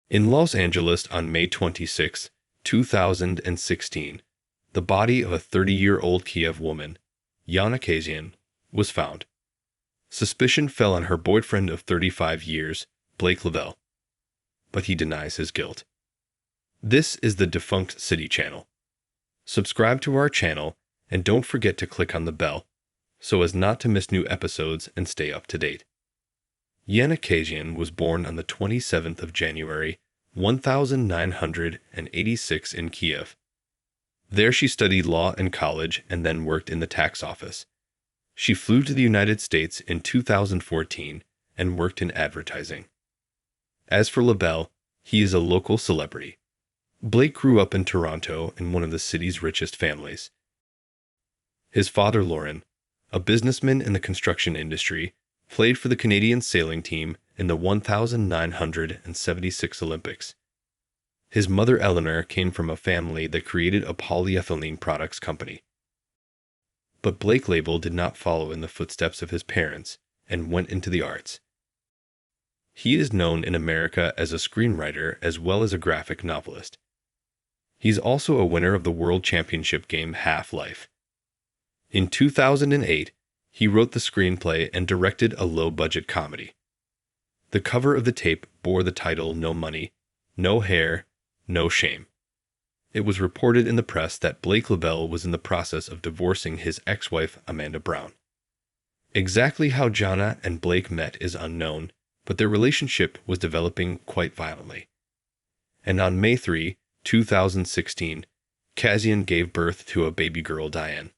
In Los Angeles on May 26, 2016, the body of a 30-year-old Kiev woman, Yana Kasyan, was found. Suspicion fell on her boyfriend of 35 years, Blake Lavelle, but he denies his guilt. This is the Defunct City channel. Subscribe to our channel and don't forget to click on the bell so as not to miss new episodes and stay up to date. Yana Kasyan was born on the 27th of January, 1986 in Kiev. There she studied law in college and then worked in the tax office. She flew to the United States in 2014 and worked in advertising. As for Lavelle, he is a local celebrity. Blake grew up in Toronto in one of the city's richest families. His father, Lauren, a businessman in the construction industry, played for the Canadian sailing team in the 1976 Olympics. His mother, Eleanor, came from a family that created a polyethylene products company. But Blake Lavelle did not follow in the footsteps of his parents and went into the arts. He is known in America as a screenwriter as well as a graphic novelist. He's also a winner of the World Championship game Half-Life. In 2008, he wrote the screenplay and directed a low-budget comedy. The cover of the tape bore the title No Money, No Hair, No Shame. It was reported in the press that Blake Lavelle was in the process of divorcing his ex-wife Amanda Brown. Exactly how Yana and Blake met is unknown, but their relationship was developing quite violently. And on May 3, 2016, Kasyan gave birth to a baby girl, Diane.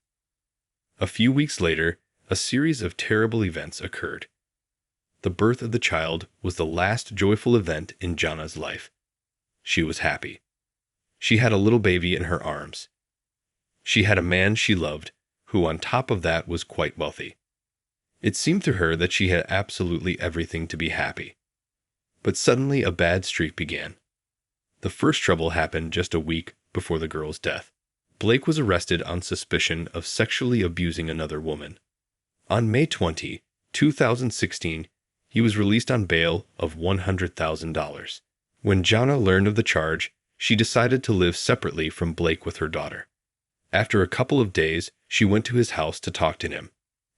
A few weeks later, a series of terrible events occurred. The birth of the child was the last joyful event in Yana's life. She was happy. She had a little baby in her arms. She had a man she loved, who on top of that was quite wealthy. It seemed to her that she had absolutely everything to be happy. But suddenly a bad streak began. The first trouble happened just a week before the girl's death. Blake was arrested on suspicion of sexually abusing another woman. On May 20, 2016, he was released on bail of $100,000. When Yana learned of the charge, she decided to live separately from Blake with her daughter. After a couple of days, she went to his house to talk to him.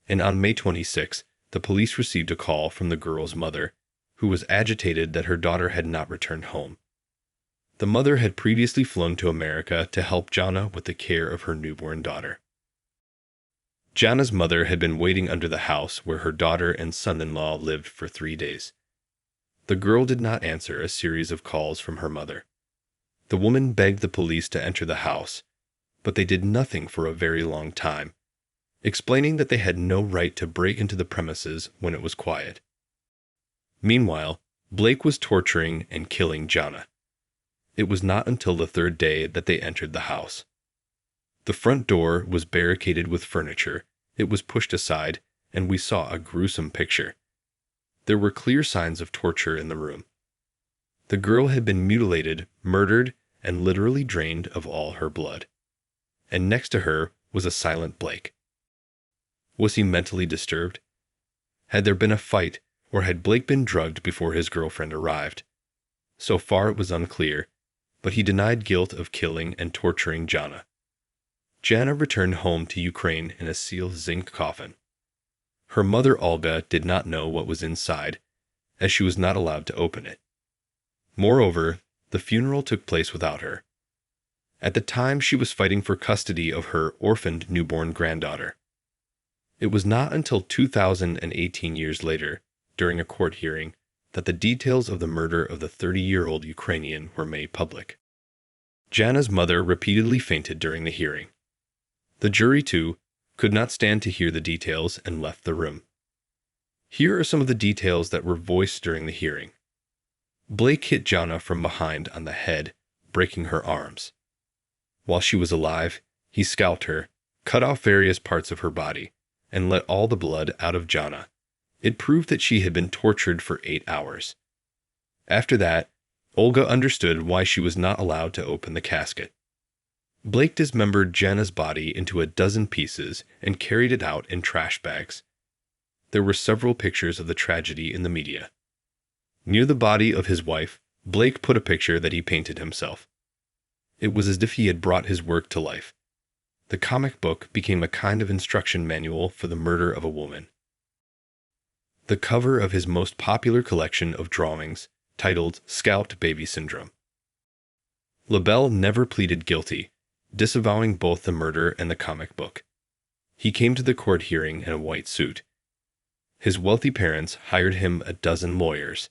And on May 26, the police received a call from the girl's mother, who was agitated that her daughter had not returned home. The mother had previously flown to America to help Yana with the care of her newborn daughter. Yana's mother had been waiting under the house where her daughter and son-in-law lived for 3 days. The girl did not answer a series of calls from her mother. The woman begged the police to enter the house, but they did nothing for a very long time, explaining that they had no right to break into the premises when it was quiet. Meanwhile, Blake was torturing and killing Yana. It was not until the third day that they entered the house. The front door was barricaded with furniture, it was pushed aside, and we saw a gruesome picture. There were clear signs of torture in the room. The girl had been mutilated, murdered, and literally drained of all her blood. And next to her was a silent Blake. Was he mentally disturbed? Had there been a fight, or had Blake been drugged before his girlfriend arrived? So far it was unclear, but he denied guilt of killing and torturing Yana. Yana returned home to Ukraine in a sealed zinc coffin. Her mother Olga did not know what was inside, as she was not allowed to open it. Moreover, the funeral took place without her. At the time, she was fighting for custody of her orphaned newborn granddaughter. It was not until 2018 years later, during a court hearing, that the details of the murder of the 30-year-old Ukrainian were made public. Yana's mother repeatedly fainted during the hearing. The jury, too, could not stand to hear the details and left the room. Here are some of the details that were voiced during the hearing. Blake hit Yana from behind on the head, breaking her arms. While she was alive, he scalped her, cut off various parts of her body, and let all the blood out of Yana. It proved that she had been tortured for 8 hours. After that, Olga understood why she was not allowed to open the casket. Blake dismembered Yana's body into a dozen pieces and carried it out in trash bags. There were several pictures of the tragedy in the media. Near the body of his wife, Blake put a picture that he painted himself. It was as if he had brought his work to life. The comic book became a kind of instruction manual for the murder of a woman. The cover of his most popular collection of drawings, titled Scalped Baby Syndrome. LaBelle never pleaded guilty, disavowing both the murder and the comic book. He came to the court hearing in a white suit. His wealthy parents hired him a dozen lawyers.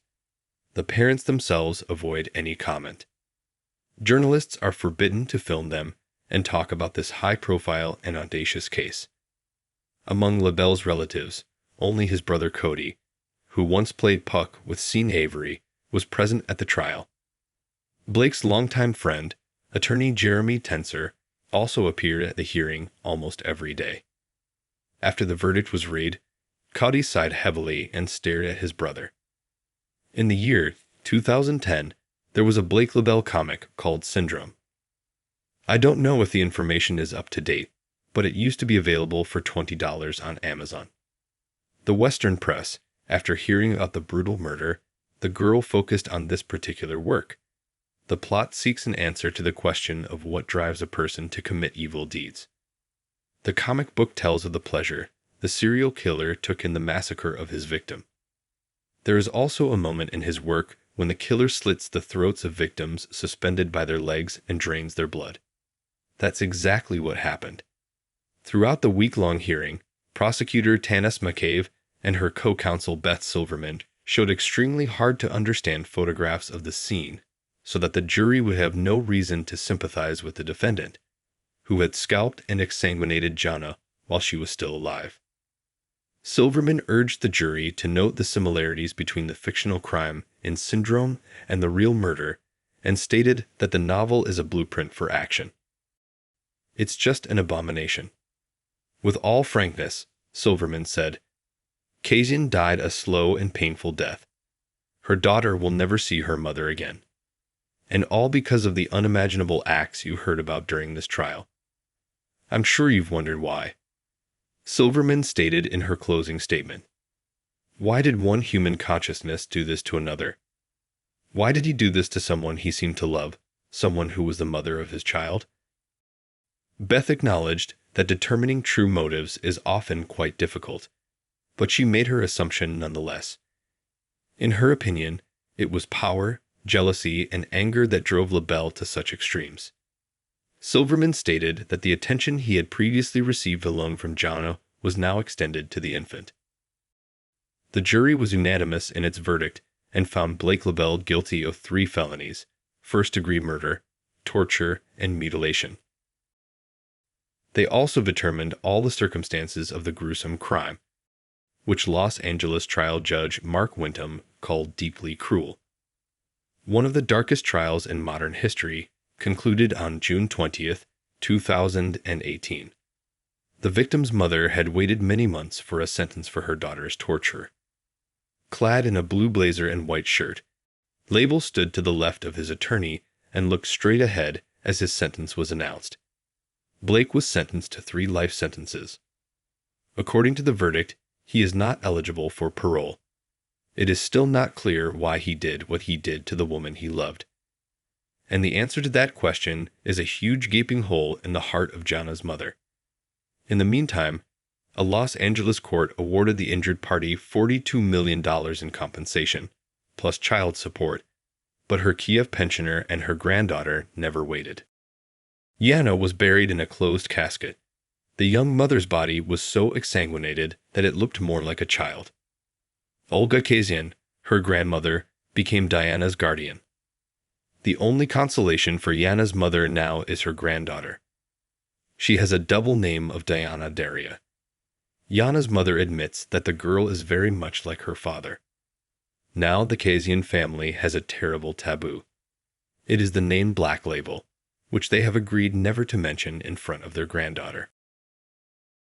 The parents themselves avoid any comment. Journalists are forbidden to film them and talk about this high-profile and audacious case. Among LaBelle's relatives, only his brother Cody, who once played Puck with Sean Avery, was present at the trial. Blake's longtime friend, attorney Jeremy Tenser, also appeared at the hearing almost every day. After the verdict was read, Cody sighed heavily and stared at his brother. In the year 2010, there was a Blake LaBelle comic called Syndrome. I don't know if the information is up to date, but it used to be available for $20 on Amazon. The Western press, after hearing about the brutal murder, the girl focused on this particular work. The plot seeks an answer to the question of what drives a person to commit evil deeds. The comic book tells of the pleasure the serial killer took in the massacre of his victim. There is also a moment in his work when the killer slits the throats of victims suspended by their legs and drains their blood. That's exactly what happened. Throughout the week-long hearing, prosecutor Tanis McCabe and her co-counsel Beth Silverman showed extremely hard-to-understand photographs of the scene so that the jury would have no reason to sympathize with the defendant, who had scalped and exsanguinated Yana while she was still alive. Silverman urged the jury to note the similarities between the fictional crime in Syndrome and the real murder, and stated that the novel is a blueprint for action. It's just an abomination. With all frankness, Silverman said, Kasyan died a slow and painful death. Her daughter will never see her mother again. And all because of the unimaginable acts you heard about during this trial. I'm sure you've wondered why. Silverman stated in her closing statement, why did one human consciousness do this to another? Why did he do this to someone he seemed to love, someone who was the mother of his child? Beth acknowledged that determining true motives is often quite difficult, but she made her assumption nonetheless. In her opinion, it was power, jealousy, and anger that drove LaBelle to such extremes. Silverman stated that the attention he had previously received alone from Yana was now extended to the infant. The jury was unanimous in its verdict and found Blake LaBelle guilty of 3 felonies: first-degree murder, torture, and mutilation. They also determined all the circumstances of the gruesome crime, which Los Angeles trial judge Mark Wintham called deeply cruel. One of the darkest trials in modern history concluded on June 20th, 2018. The victim's mother had waited many months for a sentence for her daughter's torture. Clad in a blue blazer and white shirt, Label stood to the left of his attorney and looked straight ahead as his sentence was announced. Blake was sentenced to 3 life sentences. According to the verdict, he is not eligible for parole. It is still not clear why he did what he did to the woman he loved. And the answer to that question is a huge gaping hole in the heart of Yana's mother. In the meantime, a Los Angeles court awarded the injured party $42 million in compensation, plus child support, but her Kiev pensioner and her granddaughter never waited. Yana was buried in a closed casket. The young mother's body was so exsanguinated that it looked more like a child. Olga Kasyan, her grandmother, became Diana's guardian. The only consolation for Yana's mother now is her granddaughter. She has a double name of Diana Daria. Yana's mother admits that the girl is very much like her father. Now the Kasyan family has a terrible taboo. It is the name Black Label, which they have agreed never to mention in front of their granddaughter.